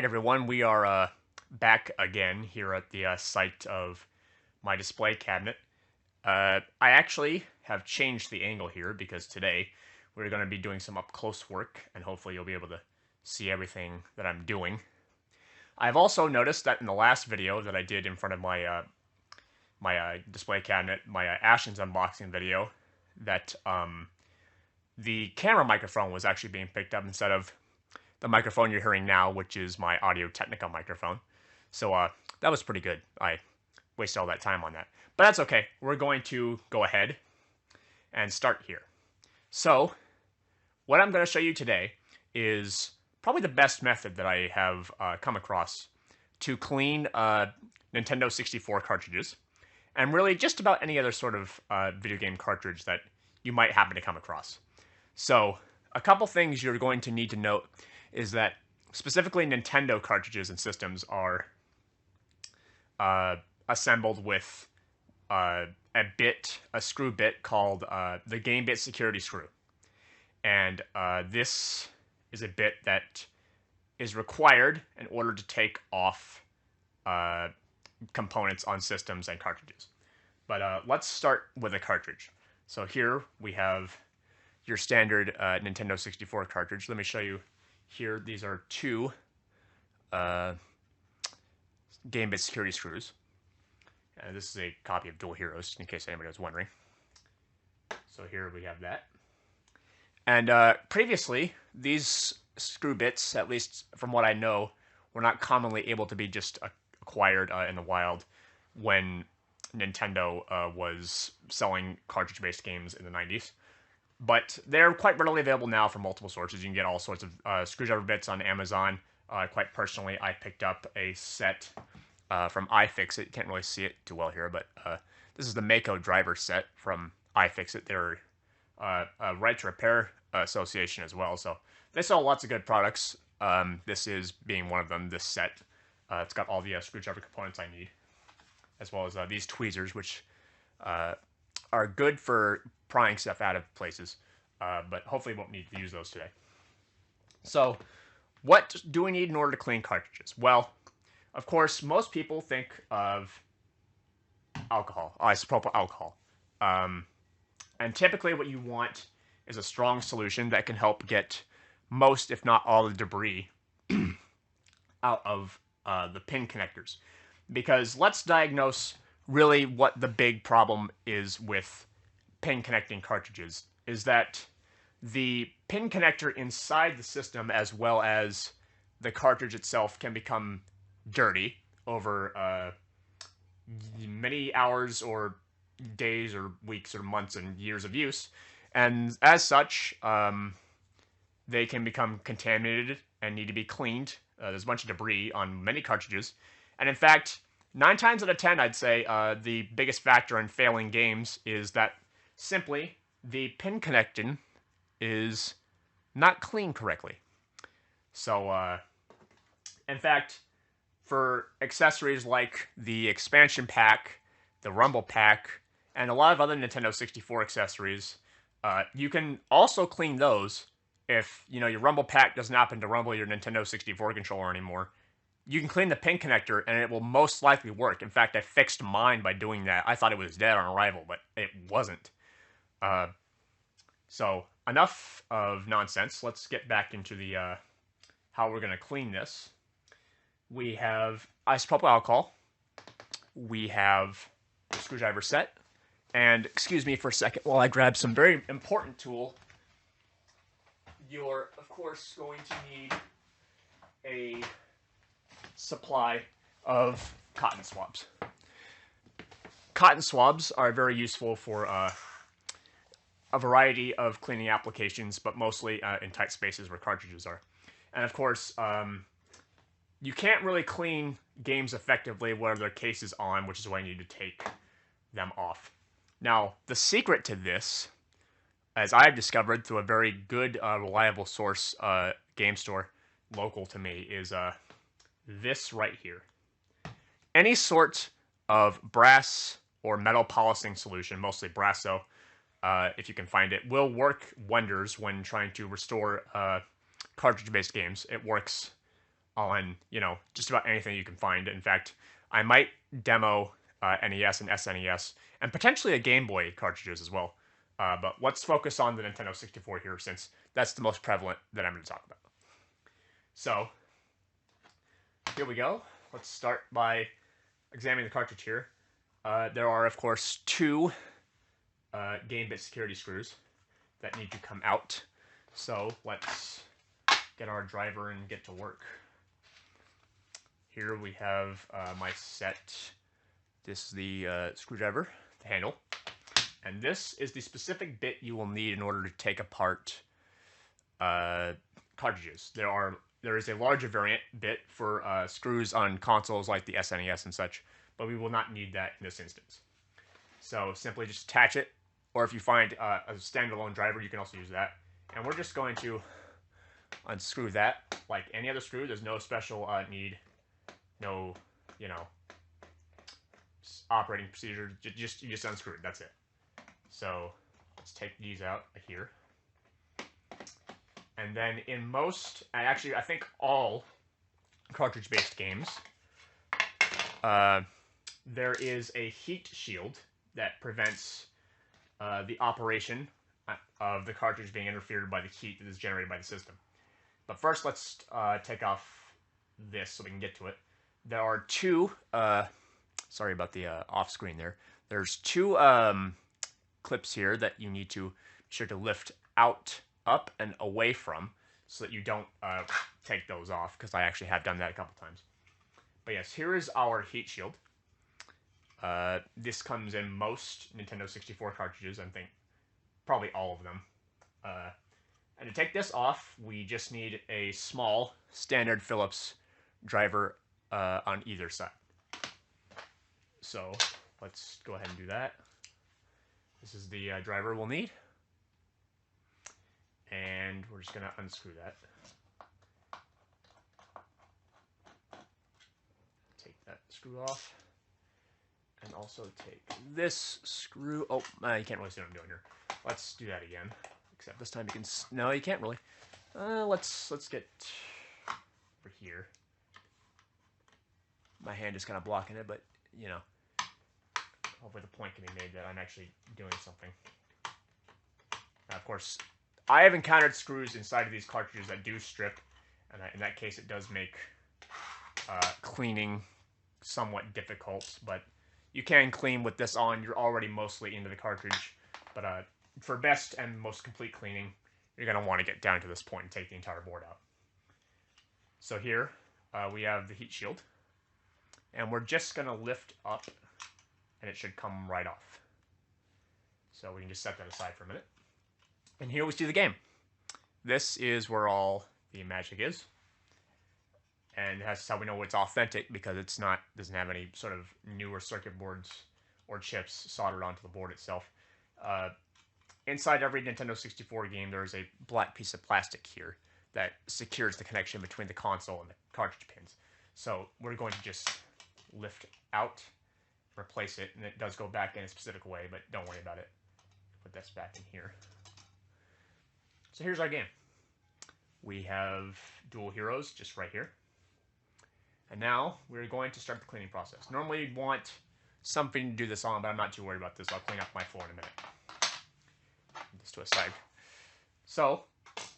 Alright everyone, we are back again here at the site of my display cabinet. I actually have changed the angle here because today we're going to be doing some up-close work, and hopefully you'll be able to see everything that I'm doing. I've also noticed that in the last video that I did in front of my display cabinet, my Ashens unboxing video, that the camera microphone was actually being picked up instead of the microphone you're hearing now, which is my Audio-Technica microphone. So that was pretty good. I wasted all that time on that. But that's okay. We're going to go ahead and start here. So what I'm going to show you today is probably the best method that I have come across to clean Nintendo 64 cartridges, and really just about any other sort of video game cartridge that you might happen to come across. So a couple things you're going to need to note is that specifically Nintendo cartridges and systems are assembled with a screw bit called the GameBit security screw. And this is a bit that is required in order to take off components on systems and cartridges. But let's start with a cartridge. So here we have your standard Nintendo 64 cartridge. Let me show you here. These are two GameBit security screws. And this is a copy of Dual Heroes, in case anybody was wondering. So here we have that. And previously, these screw bits, at least from what I know, were not commonly able to be just acquired in the wild when Nintendo was selling cartridge-based games in the 90s. But they're quite readily available now from multiple sources. You can get all sorts of screwdriver bits on Amazon. Quite personally, I picked up a set from iFixit. You can't really see it too well here, but this is the Mako driver set from iFixit. They're a Right to Repair association as well, so they sell lots of good products. This is being one of them, this set. It's got all the screwdriver components I need, as well as these tweezers, which are good for prying stuff out of places, but hopefully won't need to use those today. So what do we need in order to clean cartridges? Well, of course, most people think of alcohol, isopropyl alcohol. And typically what you want is a strong solution that can help get most, if not all, the debris out of the pin connectors. Because let's diagnose really what the big problem is with pin connecting cartridges, is that the pin connector inside the system as well as the cartridge itself can become dirty over many hours or days or weeks or months and years of use, and as such they can become contaminated and need to be cleaned. There's a bunch of debris on many cartridges, and in fact 9 times out of 10 I'd say the biggest factor in failing games is that simply the pin connection is not cleaned correctly. So in fact, for accessories like the expansion pack, the rumble pack, and a lot of other Nintendo 64 accessories, you can also clean those if your rumble pack doesn't happen to rumble your Nintendo 64 controller anymore. You can clean the pin connector and it will most likely work. In fact, I fixed mine by doing that. I thought it was dead on arrival, but it wasn't. So enough of nonsense. Let's get back into the how we're going to clean this. We have isopropyl alcohol. We have the screwdriver set. And excuse me for a second while I grab some very important tool. You're, of course, going to need a supply of cotton swabs. Cotton swabs are very useful for a variety of cleaning applications, but mostly in tight spaces where cartridges are. And of course, you can't really clean games effectively where their case is on, which is why you need to take them off. Now, the secret to this, as I've discovered through a very good, reliable source game store local to me, is this right here. Any sort of brass or metal polishing solution, mostly Brasso, if you can find it, will work wonders when trying to restore cartridge-based games. It works on, you know, just about anything you can find. In fact, I might demo NES and SNES and potentially a Game Boy cartridges as well. But let's focus on the Nintendo 64 here, since that's the most prevalent that I'm going to talk about. So here we go. Let's start by examining the cartridge here. There are, of course, two game-bit security screws that need to come out. So let's get our driver and get to work. Here we have my set. This is the screwdriver, the handle. And this is the specific bit you will need in order to take apart cartridges. There is a larger variant bit for screws on consoles like the SNES and such, but we will not need that in this instance. So simply just attach it, or if you find a standalone driver, you can also use that. And we're just going to unscrew that like any other screw. There's no special need, no, you know, operating procedure. You just unscrew it. That's it. So let's take these out here. And then in most, actually I think all cartridge-based games, there is a heat shield that prevents the operation of the cartridge being interfered by the heat that is generated by the system. But first, let's take off this so we can get to it. There are two, sorry about the off screen there. There's two clips here that you need to be sure to lift out, up, and away from, so that you don't take those off, because I actually have done that a couple times. But yes, here is our heat shield. This comes in most Nintendo 64 cartridges, I think probably all of them. And to take this off, we just need a small standard Phillips driver on either side. So let's go ahead and do that. This is the driver we'll need. And we're just going to unscrew that. Take that screw off. And also take this screw. Oh, you can't really see what I'm doing here. Let's do that again. Except this time you can. No, you can't really. Let's get over here. My hand is kind of blocking it, but you know, hopefully the point can be made that I'm actually doing something. Now, of course, I have encountered screws inside of these cartridges that do strip, and in that case, it does make cleaning somewhat difficult. But you can clean with this on. You're already mostly into the cartridge, but for best and most complete cleaning, you're going to want to get down to this point and take the entire board out. So here we have the heat shield, and we're just going to lift up, and it should come right off. So we can just set that aside for a minute. And here we see the game. This is where all the magic is. And that's how we know it's authentic, because it's not, doesn't have any sort of newer circuit boards or chips soldered onto the board itself. Inside every Nintendo 64 game, there is a black piece of plastic here that secures the connection between the console and the cartridge pins. So we're going to just lift out, replace it, and it does go back in a specific way, but don't worry about it. Put this back in here. So here's our game. We have dual heroes just right here. And now we're going to start the cleaning process. Normally you'd want something to do this on, but I'm not too worried about this. I'll clean up my floor in a minute. Put this to a side. So,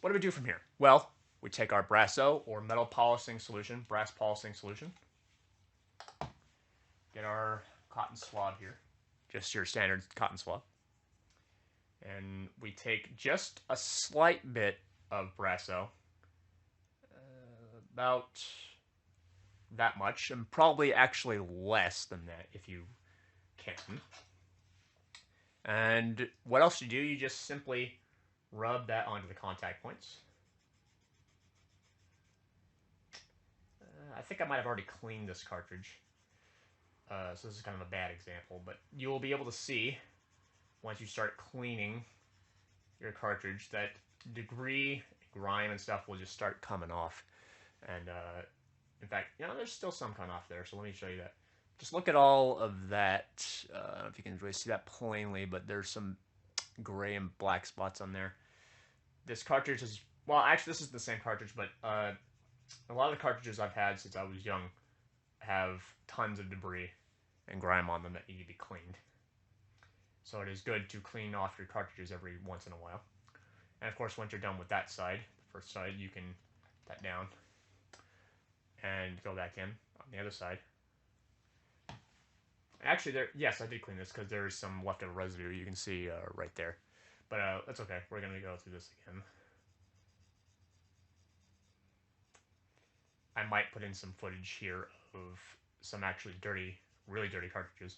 what do we do from here? Well, we take our Brasso or metal polishing solution, brass polishing solution. Get our cotton swab here. Just your standard cotton swab. And we take just a slight bit of Brasso. About that much, and probably actually less than that if you can. And what else you do? You just simply rub that onto the contact points. I think I might have already cleaned this cartridge, so this is kind of a bad example, but you will be able to see once you start cleaning your cartridge that debris, grime, and stuff will just start coming off. And in fact, you know, there's still some coming off there, so let me show you that. Just look at all of that. I don't know if you can really see that plainly, but there's some gray and black spots on there. This cartridge is, well, actually this is the same cartridge, but A lot of the cartridges I've had since I was young have tons of debris and grime on them that need to be cleaned. So it is good to clean off your cartridges every once in a while. And of course, once you're done with that side, the first side, you can put that down and go back in on the other side. Actually, yes, I did clean this because there is some leftover residue you can see right there. But that's okay. We're going to go through this again. I might put in some footage here of some actually dirty, really dirty cartridges.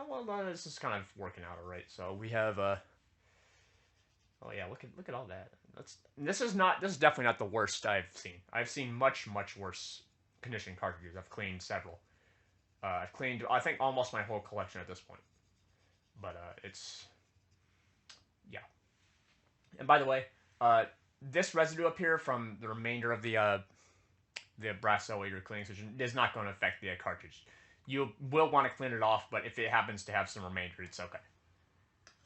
Well, this is kind of working out all right. So we have oh yeah, look at all that. This is definitely not the worst I've seen. I've seen much worse condition cartridges. I've cleaned several. I've cleaned, I think, almost my whole collection at this point. But it's, yeah. And by the way, this residue up here from the remainder of the Brasso you're cleaning solution is not going to affect the cartridge. You will want to clean it off, but if it happens to have some remainder, it's okay.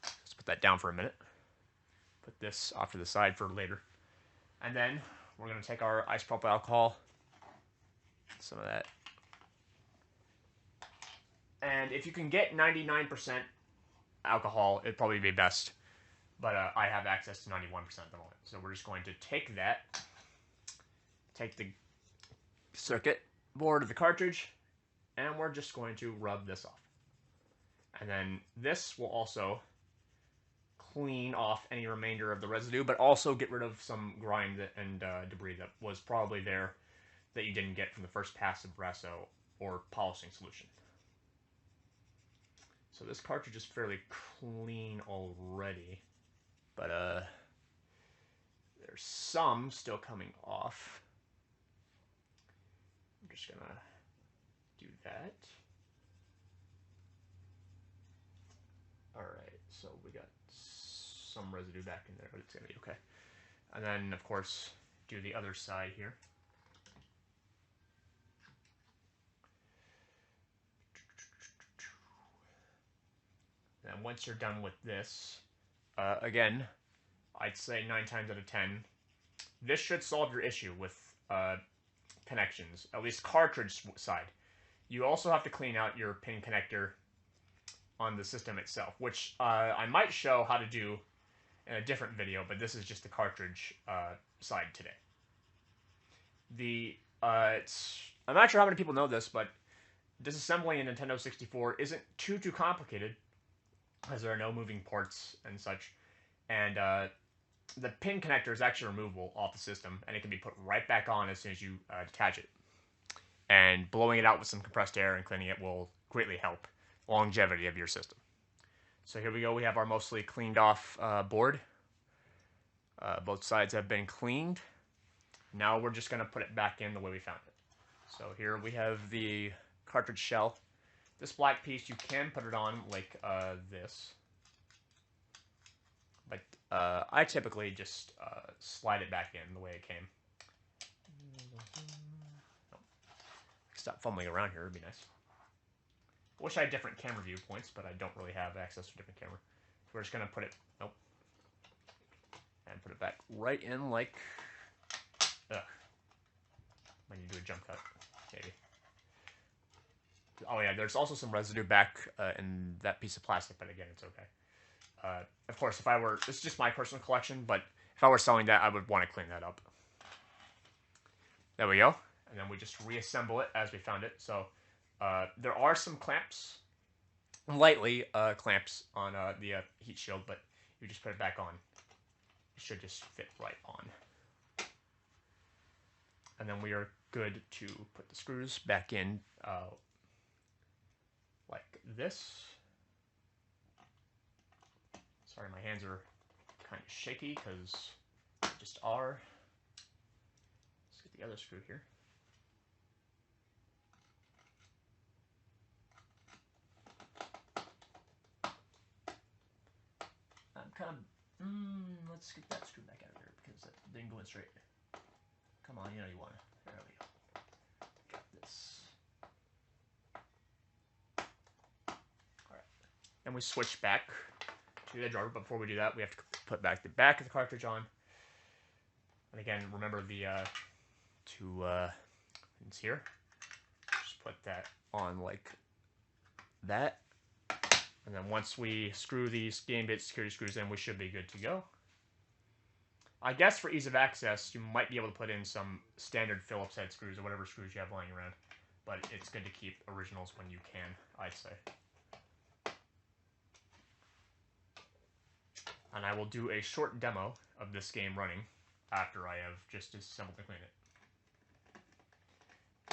Let's put that down for a minute. Put this off to the side for later. And then we're going to take our isopropyl alcohol, some of that. And if you can get 99% alcohol, it'd probably be best. But I have access to 91% at the moment. So we're just going to take that, take the circuit board of the cartridge, and we're just going to rub this off. And then this will also clean off any remainder of the residue, but also get rid of some grime and debris that was probably there that you didn't get from the first pass of Brasso or polishing solution. So this cartridge is fairly clean already, but there's some still coming off. I'm just gonna do that. Alright, so we got some residue back in there, but it's gonna be okay. And then, of course, do the other side here. And once you're done with this, again, I'd say 9 times out of 10, this should solve your issue with connections, at least cartridge side. You also have to clean out your pin connector on the system itself, which I might show how to do in a different video, but this is just the cartridge side today. I'm not sure how many people know this, but disassembling a Nintendo 64 isn't too complicated, as there are no moving parts and such, and the pin connector is actually removable off the system, and it can be put right back on as soon as you detach it. And blowing it out with some compressed air and cleaning it will greatly help longevity of your system. So here we go. We have our mostly cleaned off board. Both sides have been cleaned. Now we're just going to put it back in the way we found it. So here we have the cartridge shell. This black piece, you can put it on like this. But I typically just slide it back in the way it came. Stop fumbling around here, it'd be nice. Wish I had different camera viewpoints, but I don't really have access to a different camera. So we're just going to put it, and put it back right in like, when you do a jump cut, maybe. Oh yeah, there's also some residue back in that piece of plastic, but again, it's okay. Of course, this is just my personal collection, but if I were selling that, I would want to clean that up. There we go. And then we just reassemble it as we found it. So there are some clamps, lightly clamps on the heat shield, but you just put it back on. It should just fit right on. And then we are good to put the screws back in like this. Sorry, my hands are kind of shaky because they just are. Let's get the other screw here. I'm kind of, let's get that screw back out of here because that didn't go in straight. Come on, you know you want it. There we go. Got this. Alright. And we switch back to the driver, but before we do that, we have to put back the back of the cartridge on. And again, remember the to, it's here. Just put that on like that. And then once we screw these GameBit security screws in, we should be good to go. I guess for ease of access, you might be able to put in some standard Phillips head screws or whatever screws you have lying around. But it's good to keep originals when you can, I'd say. And I will do a short demo of this game running after I have just disassembled and cleaned it.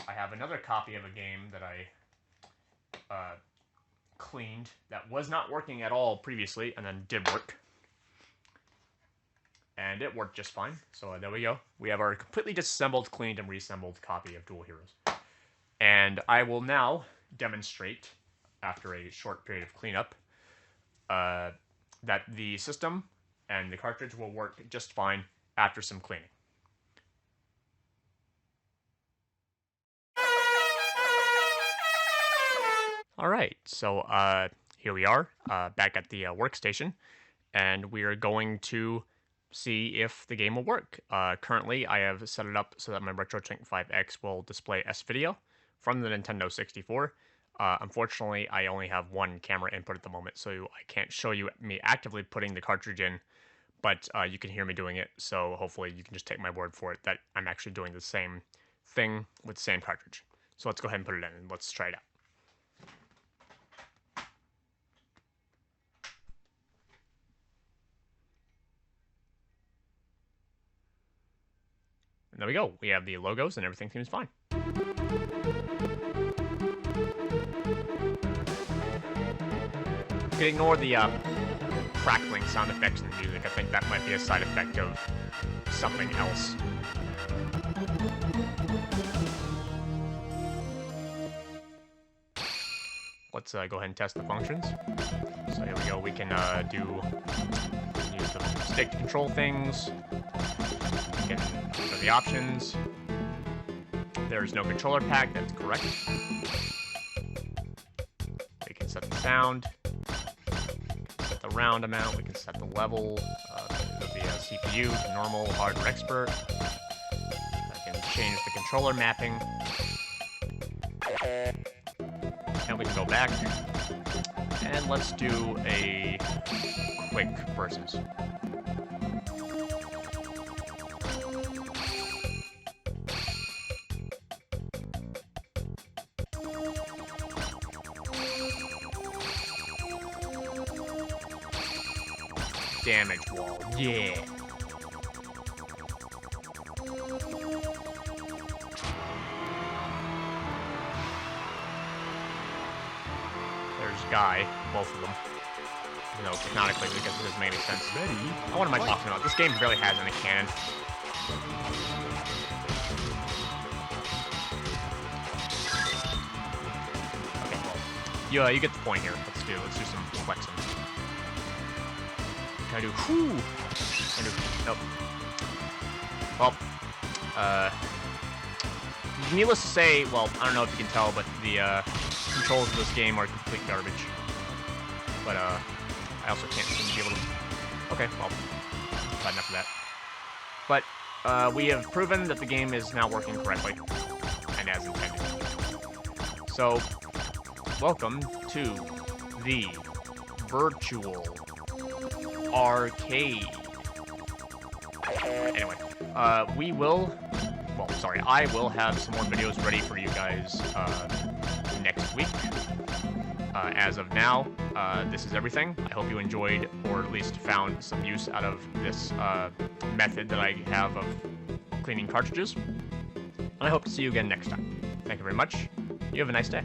I have another copy of a game that I cleaned that was not working at all previously and then did work. And it worked just fine. So there we go. We have our completely disassembled, cleaned, and reassembled copy of Dual Heroes. And I will now demonstrate, after a short period of cleanup, that the system and the cartridge will work just fine after some cleaning. Alright, so here we are, back at the workstation, and we are going to see if the game will work. Currently, I have set it up so that my RetroTink 5X will display S-Video from the Nintendo 64. Unfortunately, I only have one camera input at the moment, so I can't show you me actively putting the cartridge in, but you can hear me doing it, so hopefully you can just take my word for it that I'm actually doing the same thing with the same cartridge. So let's go ahead and put it in, and let's try it out. And there we go. We have the logos, and everything seems fine. You can ignore the crackling sound effects in the music. I think that might be a side effect of something else. Let's go ahead and test the functions. So here we go. We can use the stick to control things. We can go to the options. There's no controller pack. That's correct. We can set the sound. Set the round amount. We can set the level. The CPU to normal, hard, or expert. I can change the controller mapping. And we can go back. And let's do a quick versus. Damage wall, yeah. There's Guy, both of them. You know, canonically, because it doesn't make any sense. What am I talking about? This game barely has any canon. Okay, well, you get the point here. Let's do some flexing. Can I do whoo? Nope. Well, needless to say, well, I don't know if you can tell, but the controls of this game are complete garbage. But I also can't seem to be able to. Okay, well, not enough of that. But we have proven that the game is now working correctly and as intended. So, welcome to the virtual arcade. Anyway, I will have some more videos ready for you guys next week. As of now, this is everything. I hope you enjoyed, or at least found some use out of this method that I have of cleaning cartridges. And I hope to see you again next time. Thank you very much. You have a nice day.